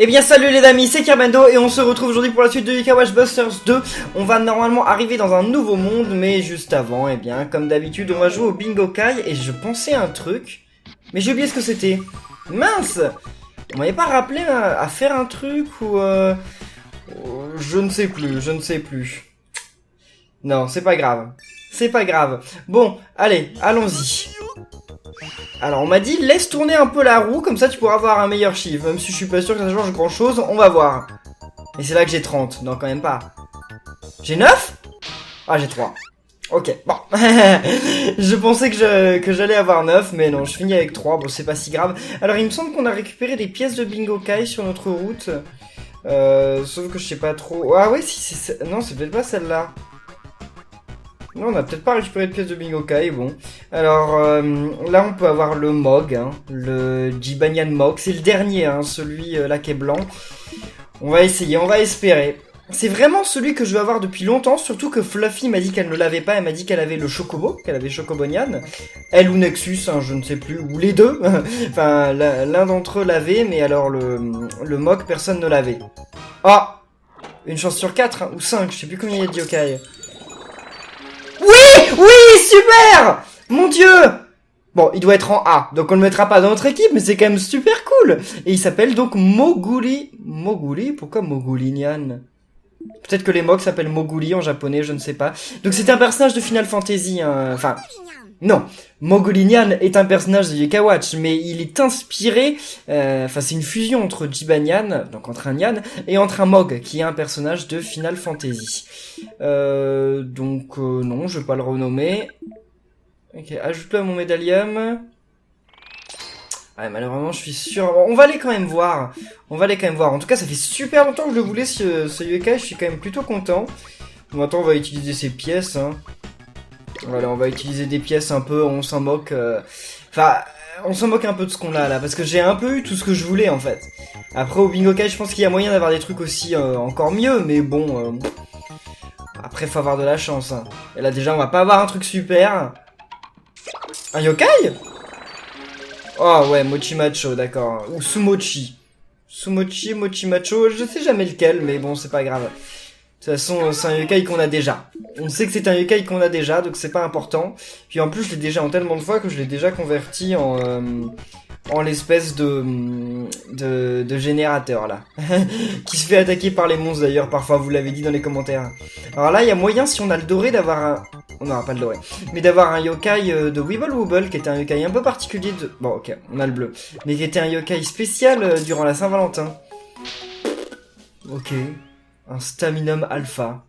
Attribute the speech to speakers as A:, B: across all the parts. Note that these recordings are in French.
A: Eh bien salut les amis, c'est Kerbendo et on se retrouve aujourd'hui pour la suite de Yokai Watch Busters 2. On va normalement arriver dans un nouveau monde, mais juste avant, eh bien, comme d'habitude, on va jouer au Bingo Kai et je pensais à un truc, mais j'ai oublié ce que c'était. Mince! On m'avait pas rappelé à faire un truc ou je ne sais plus. Non, c'est pas grave. C'est pas grave. Bon, allez, allons-y. Alors on m'a dit laisse tourner un peu la roue, comme ça tu pourras avoir un meilleur chiffre. Même si je suis pas sûr que ça change grand chose, on va voir. Et c'est là que j'ai 30, non quand même pas. J'ai 9? Ah j'ai 3. Ok, bon. Je pensais que j'allais avoir 9, mais non, je finis avec 3, bon c'est pas si grave. Alors il me semble qu'on a récupéré des pièces de Bingo Kai sur notre route. Sauf que je sais pas trop... Ah ouais, si c'est... Non, c'est peut-être pas celle-là. Non, on a peut-être pas récupéré de pièces de Bingo Kai, bon. Alors, là, on peut avoir le Mog, hein, le Jibanyan Mog. C'est le dernier, hein, celui là qui est blanc. On va essayer, on va espérer. C'est vraiment celui que je veux avoir depuis longtemps, surtout que Fluffy m'a dit qu'elle ne l'avait pas. Elle m'a dit qu'elle avait le Chocobo, qu'elle avait Chocobonian. Elle ou Nexus, hein, je ne sais plus, ou les deux. Enfin, l'un d'entre eux l'avait, mais alors le Mog, personne ne l'avait. Ah, une chance sur 4, hein, ou 5, je sais plus combien il y a de yokai. Oui, super! Mon dieu! Bon, il doit être en A, donc on le mettra pas dans notre équipe, mais c'est quand même super cool! Et il s'appelle donc Moguli. Moguli? Pourquoi Mogulinian? Peut-être que les Mogs s'appellent Moguli en japonais, je ne sais pas. Donc c'est un personnage de Final Fantasy, hein. Enfin... Non, Mogulinian est un personnage de Yokai Watch, mais il est inspiré, enfin c'est une fusion entre Jibanyan, donc entre un Nyan, et entre un Mog, qui est un personnage de Final Fantasy. Non, je vais pas le renommer. Ok, ajoute-le à mon médaillum. Ouais, malheureusement, je suis sûr... On va aller quand même voir. En tout cas, ça fait super longtemps que je voulais ce Yokai, je suis quand même plutôt content. Bon, attends, on va utiliser ces pièces, hein. Voilà, on va utiliser des pièces un peu, on s'en moque. Enfin, on s'en moque un peu de ce qu'on a là, parce que j'ai un peu eu tout ce que je voulais en fait. Après au Bingo Kai, je pense qu'il y a moyen d'avoir des trucs aussi encore mieux, mais bon. Après, faut avoir de la chance. Hein. Et là déjà, on va pas avoir un truc super. Un yokai? Oh ouais, Mochi Macho, d'accord. Ou Sumochi. Sumochi, Mochi Macho, je sais jamais lequel, mais bon, c'est pas grave. De toute façon, c'est un yokai qu'on a déjà. On sait que c'est un yokai qu'on a déjà, donc c'est pas important. Puis en plus, je l'ai déjà en tellement de fois que je l'ai déjà converti en l'espèce de générateur, là. Qui se fait attaquer par les monstres, d'ailleurs, parfois, vous l'avez dit dans les commentaires. Alors là, il y a moyen, si on a le doré, d'avoir un... On n'aura pas le doré. Mais d'avoir un yokai de Weeble Wobble, qui était un yokai un peu particulier de... Bon, ok, on a le bleu. Mais qui était un yokai spécial durant la Saint-Valentin. Ok... Un Staminum Alpha.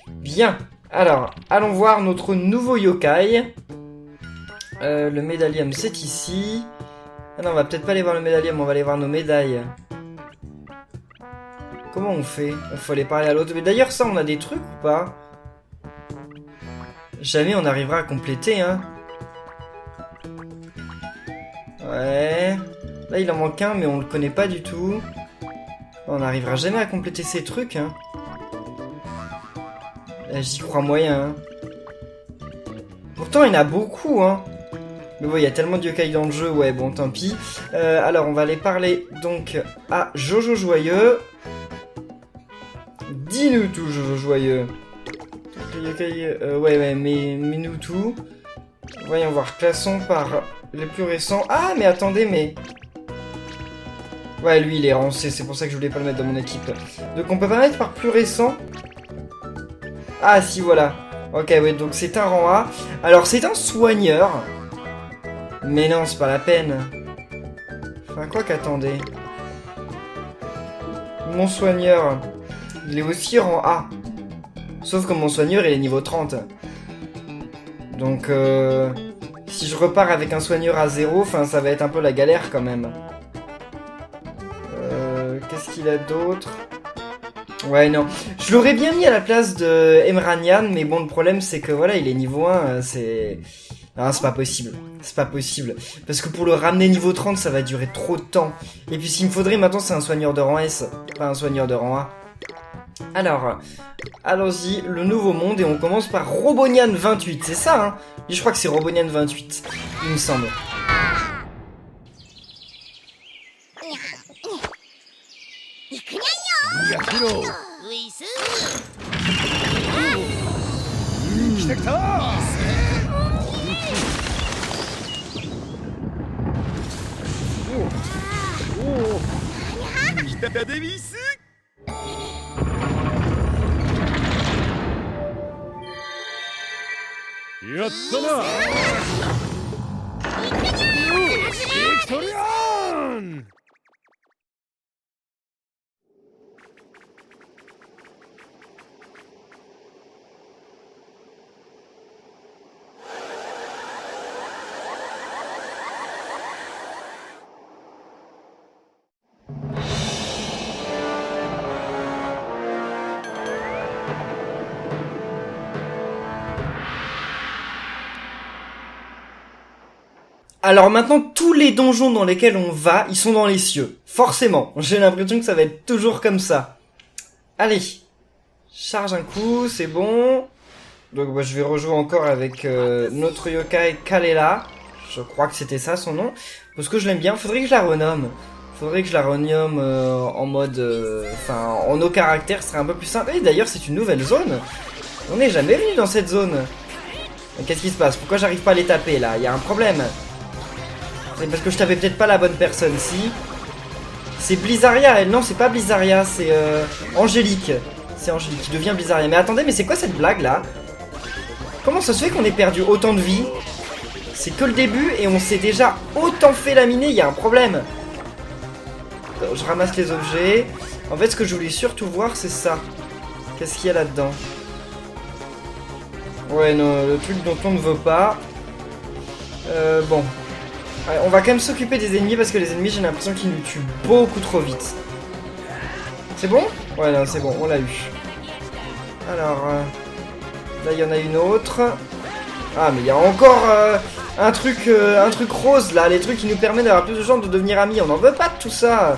A: Bien. Alors, allons voir notre nouveau yokai. Le médaillum, c'est ici. Ah non, on va peut-être pas aller voir le médaillum, on va aller voir nos médailles. Comment on fait? Il faut aller parler à l'autre. Mais d'ailleurs, ça, on a des trucs ou pas? Jamais on arrivera à compléter, hein. Ouais. Là, il en manque un, mais on le connaît pas du tout. On n'arrivera jamais à compléter ces trucs, hein. J'y crois moyen, hein. Pourtant, il y en a beaucoup, hein. Mais bon, il y a tellement de yokai dans le jeu, ouais, bon, tant pis. Alors, on va aller parler, donc, à Jojo Joyeux. Dis-nous tout, Jojo Joyeux. Yokai, ouais, mais nous tout. Voyons voir, classons par les plus récents. Ah, mais attendez, mais... Ouais, lui, il est rancé, c'est pour ça que je voulais pas le mettre dans mon équipe. Donc, on peut pas mettre par plus récent. Ah, si, voilà. Ok, ouais, donc c'est un rang A. Alors, c'est un soigneur. Mais non, c'est pas la peine. Enfin, quoi qu'attendez. Mon soigneur, il est aussi rang A. Sauf que mon soigneur, il est niveau 30. Donc, si je repars avec un soigneur à 0, enfin, ça va être un peu la galère quand même. Qu'est-ce qu'il a d'autre? Ouais, non. Je l'aurais bien mis à la place de Emranian, mais bon, le problème, c'est que, voilà, il est niveau 1, c'est... Non, c'est pas possible. C'est pas possible. Parce que pour le ramener niveau 30, ça va durer trop de temps. Et puis, ce qu'il me faudrait maintenant, c'est un soigneur de rang S, pas un soigneur de rang A. Alors, allons-y, le nouveau monde, et on commence par Robonian 28, c'est ça, hein? Je crois que c'est Robonian 28, il me semble.
B: やったな。ビクトリアン。
A: Alors maintenant, tous les donjons dans lesquels on va, ils sont dans les cieux. Forcément. J'ai l'impression que ça va être toujours comme ça. Allez. Charge un coup, c'est bon. Donc je vais rejouer encore avec notre yokai Kalela. Je crois que c'était ça son nom. Parce que je l'aime bien. Faudrait que je la renomme. En mode... Enfin, en nos caractères, ce serait un peu plus simple. Et d'ailleurs, c'est une nouvelle zone. On n'est jamais venu dans cette zone. Qu'est-ce qui se passe? Pourquoi j'arrive pas à les taper là? Il y a un problème. C'est parce que je tapais peut-être pas la bonne personne, si. C'est Blizzaria, elle. Non, c'est pas Blizzaria, c'est Angélique. C'est Angélique qui devient Blizzaria. Mais attendez, mais c'est quoi cette blague là? Comment ça se fait qu'on ait perdu autant de vie? C'est que le début et on s'est déjà autant fait laminer, il y a un problème. Je ramasse les objets. En fait, ce que je voulais surtout voir, c'est ça. Qu'est-ce qu'il y a là-dedans? Ouais, non, le truc dont on ne veut pas. Bon. Ouais, on va quand même s'occuper des ennemis parce que les ennemis, j'ai l'impression qu'ils nous tuent beaucoup trop vite. C'est bon? Ouais, non, c'est bon, on l'a eu. Alors, là, il y en a une autre. Ah, mais il y a encore un truc rose, là. Les trucs qui nous permettent d'avoir plus de chances de devenir amis. On n'en veut pas de tout ça.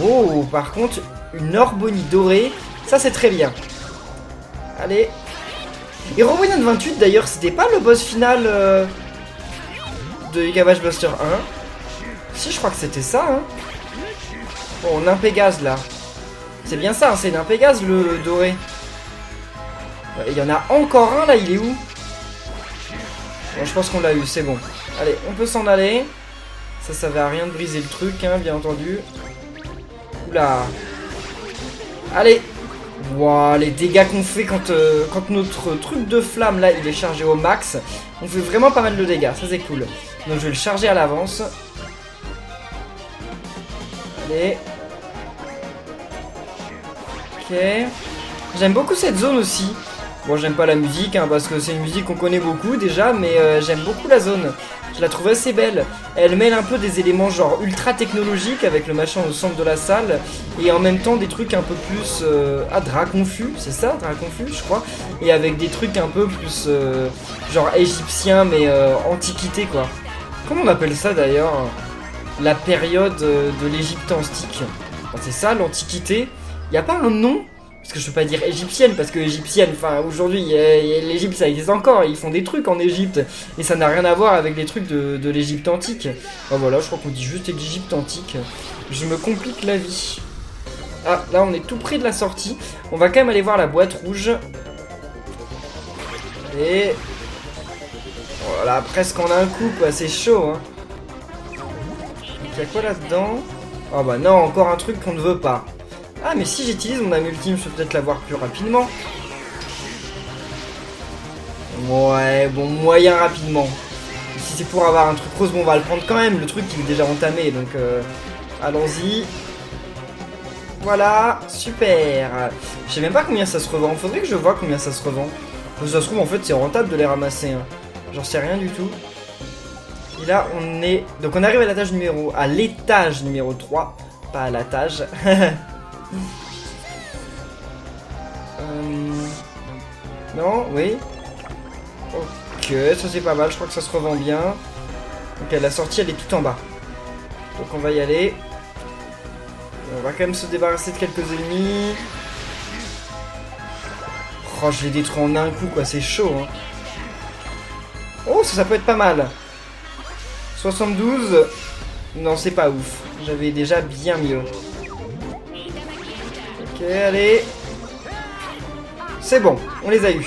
A: Oh, par contre, une Orbonie dorée. Ça, c'est très bien. Allez. Et Rewind 28, d'ailleurs, c'était pas le boss final de Gavage Buster 1. Si, je crois que c'était ça, hein. Bon, on a un Pégase, là. C'est bien ça, hein, c'est un Pégase, le doré. Il y en a encore un, là, il est où? Bon, je pense qu'on l'a eu, c'est bon. Allez, on peut s'en aller. Ça servait à rien de briser le truc, hein, bien entendu. Oula. Allez. Wow, les dégâts qu'on fait quand notre truc de flamme, là, il est chargé au max. On fait vraiment pas mal de dégâts, ça c'est cool. Donc je vais le charger à l'avance. Allez. Ok. J'aime beaucoup cette zone aussi. Bon, j'aime pas la musique, hein, parce que c'est une musique qu'on connaît beaucoup déjà, mais j'aime beaucoup la zone. Je la trouve assez belle. Elle mêle un peu des éléments genre ultra technologiques avec le machin au centre de la salle, et en même temps des trucs un peu plus... Draconfus, c'est ça, Draconfus, je crois. Et avec des trucs un peu plus genre égyptiens, mais antiquité, quoi. Comment on appelle ça d'ailleurs? La période de l'Égypte antique. Enfin, c'est ça, l'antiquité. Y a pas un nom? Parce que je peux pas dire égyptienne, parce que égyptienne, enfin aujourd'hui, l'Égypte ça existe encore, ils font des trucs en Égypte, et ça n'a rien à voir avec les trucs de l'Égypte antique. Enfin voilà, je crois qu'on dit juste l'Égypte antique. Je me complique la vie. Ah, là on est tout près de la sortie. On va quand même aller voir la boîte rouge. Et... voilà, presque en un coup, quoi, c'est chaud, hein. Il y a quoi là-dedans? Oh bah non, encore un truc qu'on ne veut pas. Ah mais si j'utilise mon âme ultime, je peux peut-être l'avoir plus rapidement. Ouais, bon, moyen rapidement. Si c'est pour avoir un truc rose, bon, on va le prendre quand même. Le truc il est déjà entamé, donc allons-y. Voilà, super. Je sais même pas combien ça se revend. Faudrait que je vois combien ça se revend. Parce que ça se trouve en fait c'est rentable de les ramasser, hein. J'en sais rien du tout. Et là on est... donc on arrive à l'étage numéro 3. Pas à l'étage. Non, oui. Ok, ça c'est pas mal, je crois que ça se revend bien. Ok, la sortie elle est tout en bas. Donc on va y aller. On va quand même se débarrasser de quelques ennemis. Oh, je les détruis en un coup, quoi, c'est chaud, hein. Oh, ça peut être pas mal. 72. Non, c'est pas ouf. J'avais déjà bien mieux. Ok. Ok, allez. C'est bon, on les a eu.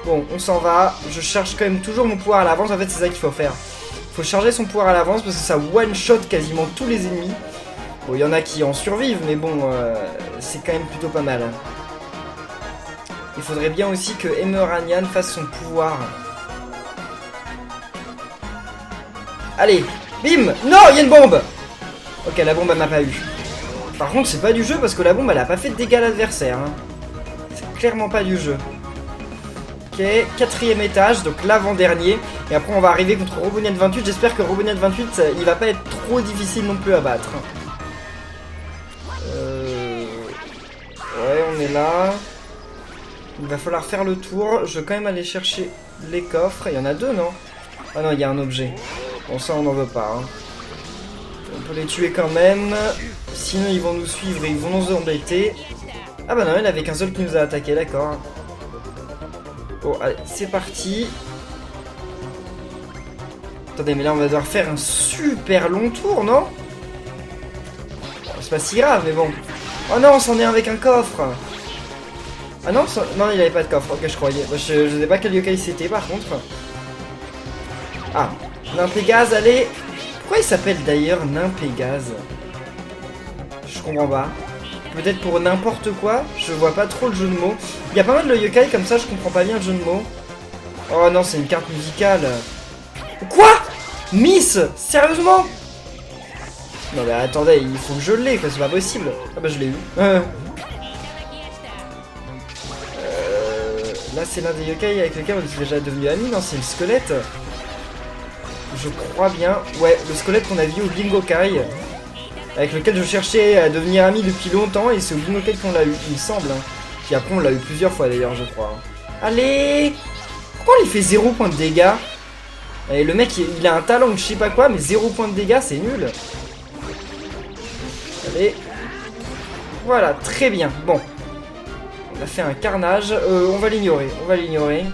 A: Bon, on s'en va. Je charge quand même toujours mon pouvoir à l'avance. En fait, c'est ça qu'il faut faire. Il faut charger son pouvoir à l'avance parce que ça one-shot quasiment tous les ennemis. Bon, il y en a qui en survivent, mais bon, c'est quand même plutôt pas mal. Il faudrait bien aussi que Emeranian fasse son pouvoir. Allez, bim. Non, il y a une bombe. Ok, la bombe, elle m'a pas eu. Par contre, c'est pas du jeu parce que la bombe, elle a pas fait de dégâts à l'adversaire. Hein. C'est clairement pas du jeu. Ok, 4e étage, donc l'avant-dernier. Et après, on va arriver contre Robonian 28. J'espère que Robonian 28, il va pas être trop difficile non plus à battre. Ouais, on est là. Il va falloir faire le tour. Je vais quand même aller chercher les coffres. Il y en a 2, non? Ah non, il y a un objet. Bon, ça, on n'en veut pas. Hein. On peut les tuer quand même. Sinon, ils vont nous suivre et ils vont nous embêter. Ah bah non, il avait qu'un seul qui nous a attaqué, d'accord. Bon, allez, c'est parti. Attendez, mais là, on va devoir faire un super long tour, non? C'est pas si grave, mais bon. Oh non, on s'en est avec un coffre. Ah non, non, il avait pas de coffre. Ok, je croyais. Je sais pas quel yokai c'était, par contre. Ah, Nympégase, allez. Pourquoi il s'appelle d'ailleurs Nympégase? Je comprends pas. Peut-être pour n'importe quoi. Je vois pas trop le jeu de mots. Il y a pas mal de yokai comme ça, je comprends pas bien le jeu de mots. Oh non, c'est une carte musicale. Quoi? Miss? Sérieusement? Non mais attendez, il faut que je l'ai, c'est pas possible. Ah bah je l'ai eu. Là c'est l'un des yokai avec lequel on est déjà devenu amis, non? C'est le squelette. Je crois bien. Ouais, le squelette qu'on a vu au Bingokai. Avec lequel je cherchais à devenir ami depuis longtemps et c'est au Bingokai qu'on l'a eu, il me semble. Puis après on l'a eu plusieurs fois d'ailleurs, je crois. Allez! Pourquoi il fait 0 points de dégâts? Et le mec il a un talent ou je sais pas quoi, mais 0 points de dégâts c'est nul. Allez. Voilà, très bien. Bon. On a fait un carnage. On va l'ignorer. On va l'ignorer.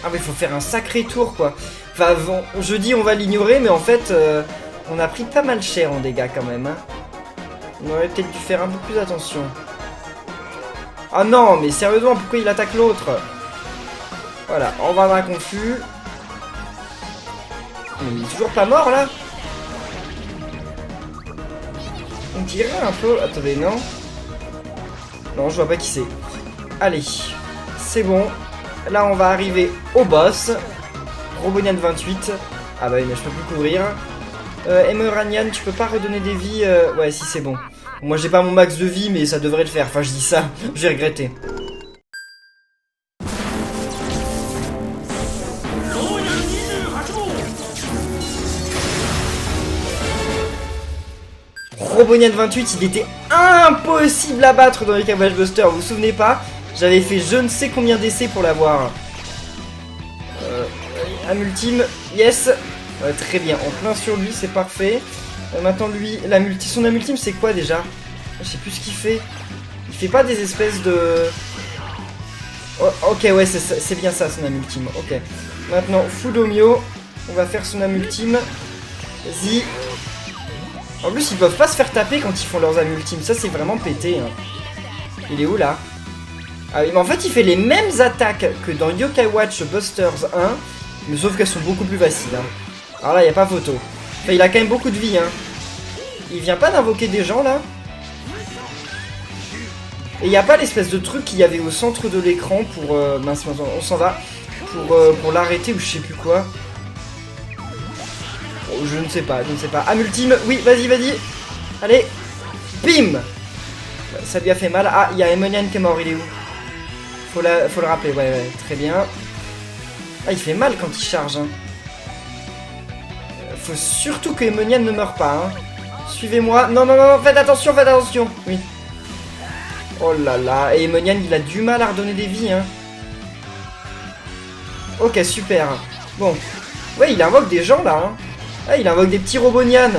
A: Ah mais il faut faire un sacré tour quoi. Enfin, je dis on va l'ignorer, mais en fait, on a pris pas mal cher en dégâts quand même. Hein. On aurait peut-être dû faire un peu plus attention. Ah non, mais sérieusement, pourquoi il attaque l'autre? Voilà, on va dans confus. Mais il est toujours pas mort là? On dirait un peu... Attendez, non? Non, je vois pas qui c'est. Allez, c'est bon. Là, on va arriver au boss. Robonian 28. Ah bah oui, mais je peux plus couvrir. Emeranian, tu peux pas redonner des vies Ouais, si, c'est bon. Moi, j'ai pas mon max de vie, mais ça devrait le faire. Enfin, je dis ça, j'ai regretté. Robonian 28, il était impossible à battre dans les Cabbage Buster, vous vous souvenez pas? J'avais fait je ne sais combien d'essais pour l'avoir. Un ultime, yes. Très bien, en plein sur lui, c'est parfait. Maintenant lui, son âme ultime c'est quoi déjà? Je sais plus ce qu'il fait. Il fait pas des espèces de... Oh, ok, ouais, c'est bien ça son âme ultime, ok. Maintenant, Fudomio, on va faire son âme ultime. Vas-y. En plus, ils peuvent pas se faire taper quand ils font leurs âmes ultimes. Ça, c'est vraiment pété. Hein. Il est où, là? Ah oui, mais en fait, il fait les mêmes attaques que dans Yokai Watch Busters 1. Mais sauf qu'elles sont beaucoup plus faciles. Hein. Alors là, il n'y a pas photo. Enfin, il a quand même beaucoup de vie. Hein. Il vient pas d'invoquer des gens, là? Et il n'y a pas l'espèce de truc qu'il y avait au centre de l'écran pour... mince, on s'en va. Pour l'arrêter ou je sais plus quoi. Je ne sais pas, je ne sais pas. Âme ultime, oui, vas-y, vas-y. Allez, bim. Ça lui a fait mal. Ah, il y a Emonian qui est mort, il est où? Faut le rappeler, ouais, très bien. Ah, il fait mal quand il charge. Hein. Faut surtout que Emonian ne meure pas. Hein. Suivez-moi. Non, non, non, faites attention, faites attention. Oui. Oh là là, et Emonian, il a du mal à redonner des vies. Hein. Ok, super. Bon. Ouais, il invoque des gens, là. Hein. Ah, il invoque des petits Robonian.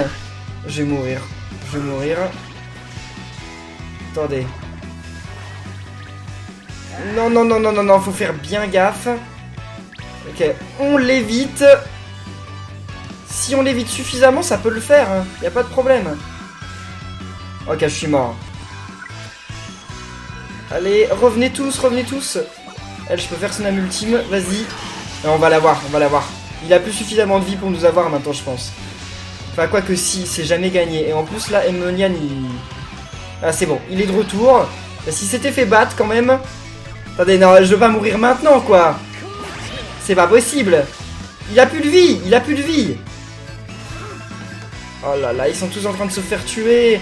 A: Je vais mourir. Je vais mourir. Attendez. Non, non, non, non, non, non, faut faire bien gaffe. Ok, on l'évite. Si on l'évite suffisamment, ça peut le faire. Hein. Y a pas de problème. Ok, je suis mort. Allez, revenez tous, revenez tous. Elle, je peux faire son âme ultime, vas-y. On va l'avoir, on va l'avoir. Il a plus suffisamment de vie pour nous avoir maintenant, je pense. Enfin, quoi que si, c'est jamais gagné. Et en plus, là, Emonian, il... Ah, c'est bon, il est de retour. S'il s'était fait battre, quand même... Attendez, non, je veux pas mourir maintenant, quoi. C'est pas possible. Il a plus de vie, il a plus de vie. Oh là là, ils sont tous en train de se faire tuer.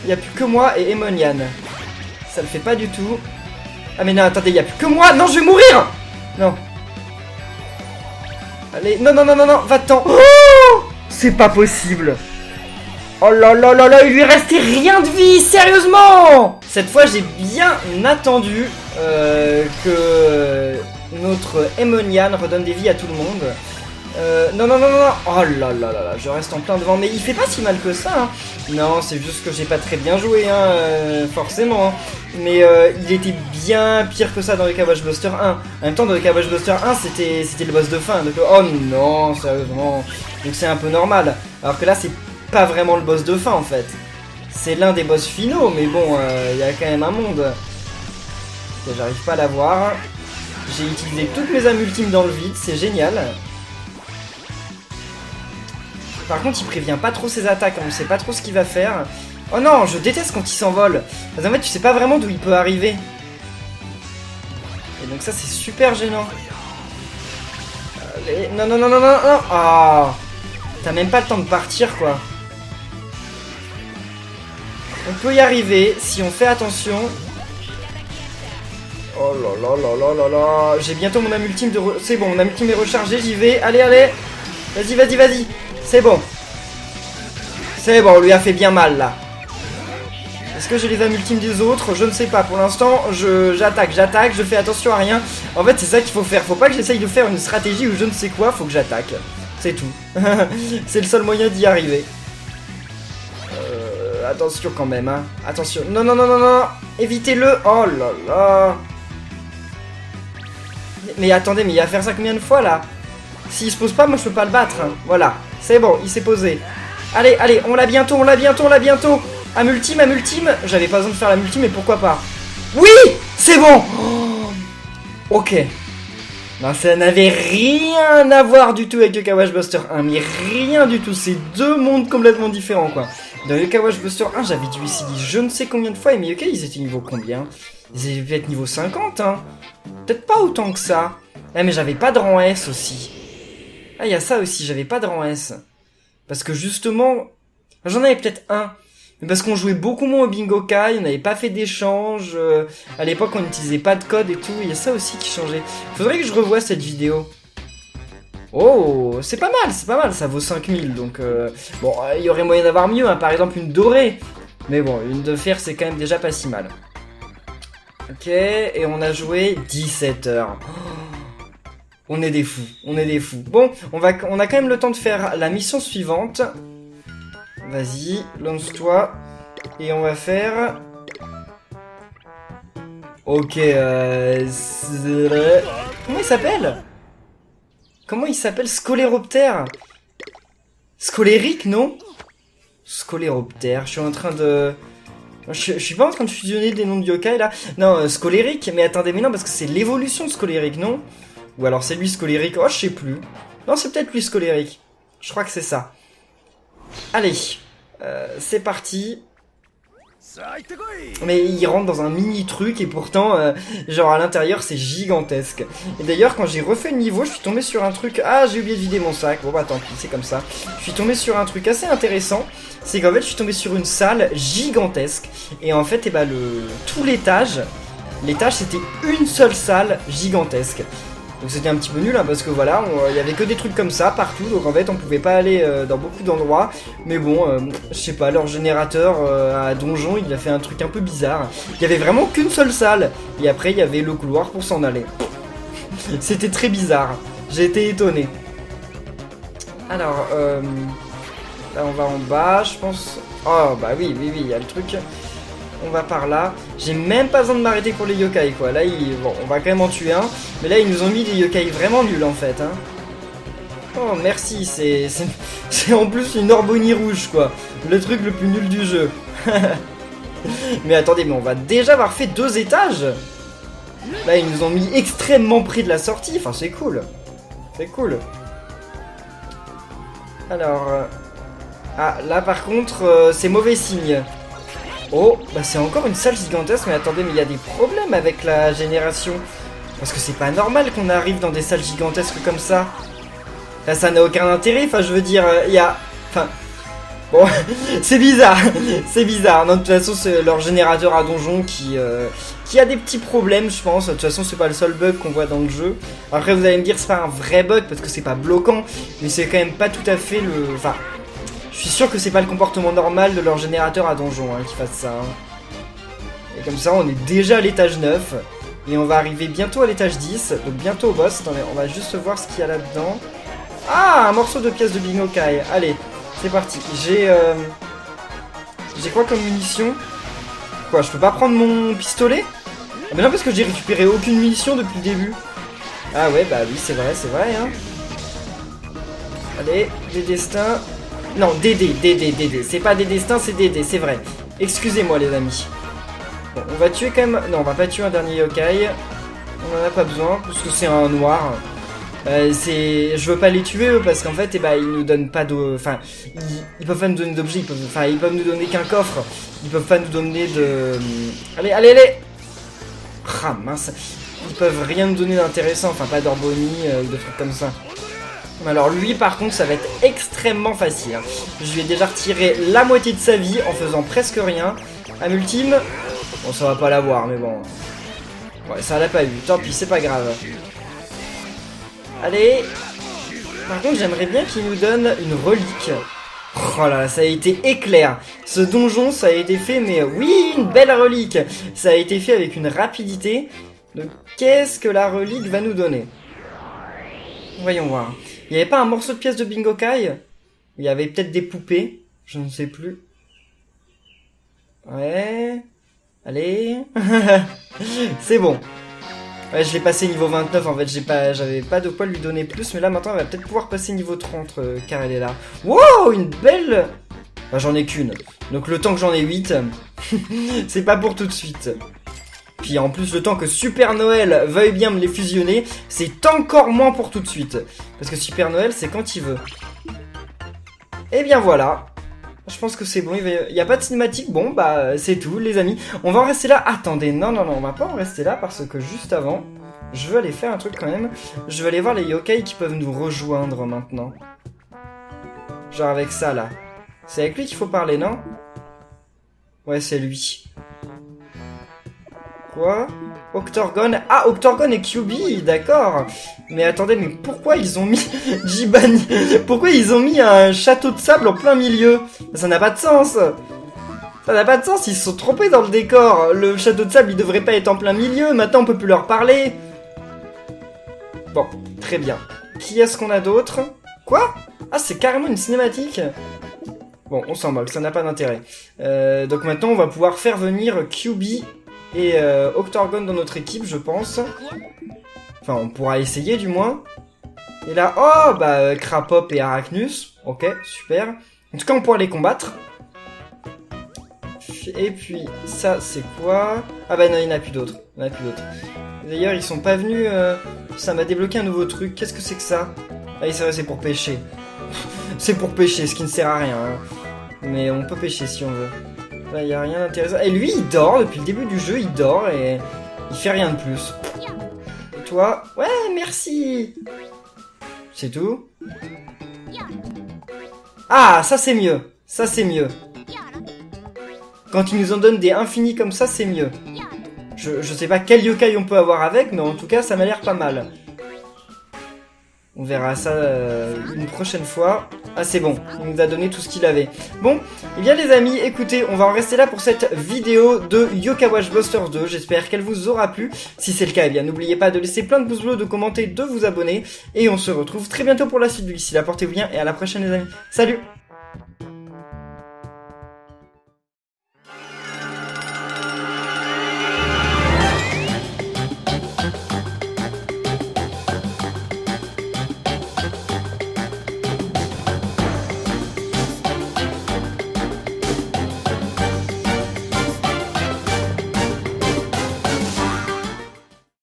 A: Il n'y a plus que moi et Emonian. Ça le fait pas du tout. Ah mais non, attendez, il n'y a plus que moi. Non, je vais mourir. Non. Allez, non, non, non, non, non, va-t'en. Oh, c'est pas possible. Oh là là là là, il lui restait rien de vie, sérieusement. Cette fois, j'ai bien attendu que notre Emonian redonne des vies à tout le monde. Non, non, non, non, non. Oh là là là là, je reste en plein devant. Mais il fait pas si mal que ça, hein. Non, c'est juste que j'ai pas très bien joué, hein, forcément. Hein. Mais il était bien pire que ça dans le Cabbage Buster 1. En même temps, dans le Cabbage Buster 1, c'était le boss de fin. Donc, oh non, sérieusement. Donc c'est un peu normal. Alors que là, c'est pas vraiment le boss de fin, en fait. C'est l'un des boss finaux, mais bon, il y a quand même un monde. Ok, j'arrive pas à l'avoir. J'ai utilisé toutes mes âmes ultimes dans le vide, c'est génial. Par contre, il prévient pas trop ses attaques, on sait pas trop ce qu'il va faire. Oh non, je déteste quand il s'envole. Parce qu'en fait, tu sais pas vraiment d'où il peut arriver. Et donc ça, c'est super gênant. Allez, non, non, non, non, non, non. Ah, t'as même pas le temps de partir, quoi. On peut y arriver, si on fait attention. Oh là là là là là là. J'ai bientôt mon âme ultime de... C'est bon, mon âme ultime est rechargée, j'y vais. Allez, allez. Vas-y, vas-y, vas-y. C'est bon. C'est bon, on lui a fait bien mal, là. Est-ce que j'ai les âmes ultimes des autres? Je ne sais pas. Pour l'instant, j'attaque, je fais attention à rien. En fait, c'est ça qu'il faut faire. Faut pas que j'essaye de faire une stratégie ou je ne sais quoi, faut que j'attaque. C'est tout. C'est le seul moyen d'y arriver. Attention quand même, hein. Attention. Non, non, non, non, non. Évitez-le. Oh là là. Mais attendez, mais il va faire ça combien de fois, là? S'il se pose pas, moi je peux pas le battre. Hein. Voilà. C'est bon, il s'est posé. Allez, allez, on l'a bientôt, on l'a bientôt, on l'a bientôt. Âme ultime, âme ultime. J'avais pas besoin de faire l'âme ultime, mais pourquoi pas? Oui, c'est bon. Oh, ok. Non, ça n'avait rien à voir du tout avec le Cabbage Buster 1. Mais rien du tout. C'est deux mondes complètement différents, quoi. Dans le Cabbage Buster 1, j'avais dû essayer je ne sais combien de fois. Et mais ok, ils étaient niveau combien? Ils étaient peut-être niveau 50, hein. Peut-être pas autant que ça. Ah, mais j'avais pas de rang S aussi. Ah, il y a ça aussi, j'avais pas de rang S. Parce que justement, j'en avais peut-être un. Mais parce qu'on jouait beaucoup moins au Bingo Kai, on n'avait pas fait d'échange. À l'époque, on n'utilisait pas de code et tout. Il y a ça aussi qui changeait. Faudrait que je revoie cette vidéo. Oh, c'est pas mal, ça vaut 5000. Donc, bon, il y aurait moyen d'avoir mieux, hein, par exemple une dorée. Mais bon, une de fer, c'est quand même déjà pas si mal. Ok, et on a joué 17 heures. On est des fous, on est des fous. Bon, on a quand même le temps de faire la mission suivante. Vas-y, lance-toi. Et on va faire... Ok, comment il s'appelle? Comment il s'appelle? Scoléroptère? Scolérique, non? Scoléroptère, je suis en train de... Je suis pas en train de fusionner des noms de yokai, là. Non, Scolérique, mais attendez, mais non, parce que c'est l'évolution de Scolérique, non? Ou alors c'est lui Scolérique, oh je sais plus. Non, c'est peut-être lui Scolérique. Je crois que c'est ça. Allez, c'est parti. Mais il rentre dans un mini truc et pourtant, genre à l'intérieur c'est gigantesque. Et d'ailleurs quand j'ai refait le niveau, je suis tombé sur un truc... Ah, j'ai oublié de vider mon sac, bon bah tant pis, c'est comme ça. Je suis tombé sur un truc assez intéressant. C'est qu'en fait je suis tombé sur une salle gigantesque. Et en fait, tout l'étage c'était une seule salle gigantesque. Donc c'était un petit peu nul, hein, parce que voilà, il y avait que des trucs comme ça partout, donc en fait on pouvait pas aller dans beaucoup d'endroits. Mais bon, je sais pas, leur générateur à donjon, il a fait un truc un peu bizarre. Il y avait vraiment qu'une seule salle, et après il y avait le couloir pour s'en aller. C'était très bizarre, j'ai été étonné. Alors, là on va en bas, je pense... Oh bah oui, il y a le truc... On va par là. J'ai même pas besoin de m'arrêter pour les yokai, quoi. Là, bon, on va quand même en tuer un. Mais là, ils nous ont mis des yokai vraiment nuls, en fait. Hein. Oh, merci. C'est en plus une Orbonie rouge, quoi. Le truc le plus nul du jeu. Mais attendez, mais on va déjà avoir fait 2 étages. Là, ils nous ont mis extrêmement près de la sortie. Enfin, c'est cool. C'est cool. Alors... Ah, là, par contre, c'est mauvais signe. Oh, bah c'est encore une salle gigantesque. Mais attendez, mais il y a des problèmes avec la génération. Parce que c'est pas normal qu'on arrive dans des salles gigantesques comme ça. Là, ça n'a aucun intérêt. Enfin, je veux dire, il y a... Enfin... Bon, c'est bizarre, c'est bizarre. Non, de toute façon, c'est leur générateur à donjon qui a des petits problèmes, je pense. De toute façon, c'est pas le seul bug qu'on voit dans le jeu. Après, vous allez me dire, c'est pas un vrai bug parce que c'est pas bloquant, mais c'est quand même pas tout à fait le... Enfin, je suis sûr que c'est pas le comportement normal de leur générateur à donjon qui fasse ça. Et comme ça, on est déjà à l'étage 9 et on va arriver bientôt à l'étage 10, donc bientôt au boss. Attendez, on va juste voir ce qu'il y a là-dedans. Ah, un morceau de pièce de Bingo Kai. Allez. C'est parti, j'ai quoi comme munition? Quoi, je peux pas prendre mon pistolet? Ah mais non, parce que j'ai récupéré aucune munition depuis le début. Ah ouais, bah oui, c'est vrai, hein. Allez, des destins... Non, DD, c'est pas des destins, c'est DD, c'est vrai. Excusez-moi les amis. Bon, on va tuer quand même... Non, on va pas tuer un dernier yokai. On en a pas besoin, parce que c'est un noir. Je veux pas les tuer eux parce qu'en fait ils nous donnent pas de... Enfin ils peuvent pas nous donner d'objets, ils peuvent nous donner qu'un coffre. Ils peuvent pas nous donner de... Allez. Ah mince. Ils peuvent rien nous donner d'intéressant, enfin pas d'orbonie ou de trucs comme ça. Alors lui par contre ça va être extrêmement facile. Je lui ai déjà retiré la moitié de sa vie en faisant presque rien. À ultime, bon ça va pas l'avoir mais bon. Ouais ça l'a pas eu, tant pis c'est pas grave. Allez. Par contre, j'aimerais bien qu'il nous donne une relique. Oh là là, ça a été éclair. Ce donjon, ça a été fait, mais oui, une belle relique. Ça a été fait avec une rapidité. Donc, qu'est-ce que la relique va nous donner? Voyons voir. Il n'y avait pas un morceau de pièce de Bingo Kai? Il y avait peut-être des poupées. Je ne sais plus. Ouais. Allez. C'est bon. Ouais, je l'ai passé niveau 29 en fait, j'avais pas de quoi lui donner plus, mais là maintenant elle va peut-être pouvoir passer niveau 30 car elle est là. Wow, une belle... Bah, j'en ai qu'une, donc le temps que j'en ai 8, c'est pas pour tout de suite. Puis en plus le temps que Super Noël veuille bien me les fusionner, c'est encore moins pour tout de suite. Parce que Super Noël c'est quand il veut. Et bien voilà. Je pense que c'est bon, il y a pas de cinématique, bon bah c'est tout les amis. On va en rester là, attendez, non, on va pas en rester là parce que juste avant, je veux aller faire un truc quand même. Je veux aller voir les yokai qui peuvent nous rejoindre maintenant. Genre avec ça là. C'est avec lui qu'il faut parler, non? Ouais, c'est lui. Quoi? Octorgon. Ah, Octorgon et QB, d'accord. Mais attendez, mais pourquoi ils ont mis Jibani? Pourquoi ils ont mis un château de sable en plein milieu? Ça n'a pas de sens. Ça n'a pas de sens, ils se sont trompés dans le décor. Le château de sable, il devrait pas être en plein milieu. Maintenant, on peut plus leur parler. Bon, très bien. Qui est-ce qu'on a d'autre? Quoi? Ah, c'est carrément une cinématique. Bon, on s'en moque, ça n'a pas d'intérêt. Donc maintenant, on va pouvoir faire venir QB et Octorgon dans notre équipe, je pense. Enfin, on pourra essayer du moins. Et là, oh, bah, Crapop et Arachnus. Ok, super. En tout cas, on pourra les combattre. Et puis, ça, c'est quoi? Ah bah non, il n'y en a plus d'autres. D'ailleurs, ils sont pas venus... Ça m'a débloqué un nouveau truc. Qu'est-ce que c'est que ça? Ah oui, c'est vrai, c'est pour pêcher. C'est pour pêcher, ce qui ne sert à rien. Hein. Mais on peut pêcher si on veut. Là, il n'y a rien d'intéressant. Et lui, il dort. Depuis le début du jeu, il dort et il fait rien de plus. Et toi? Ouais, merci. C'est tout? Ah, ça c'est mieux. Ça c'est mieux. Quand ils nous en donnent des infinis comme ça, c'est mieux. Je sais pas quel yokai on peut avoir avec, mais en tout cas, ça m'a l'air pas mal. On verra ça une prochaine fois. Ah c'est bon, il nous a donné tout ce qu'il avait. Bon, et bien les amis, écoutez, on va en rester là pour cette vidéo de Yokai Watch Busters 2. J'espère qu'elle vous aura plu. Si c'est le cas, eh bien n'oubliez pas de laisser plein de pouces bleus, de commenter, de vous abonner. Et on se retrouve très bientôt pour la suite. D'ici là, portez-vous bien et à la prochaine les amis. Salut!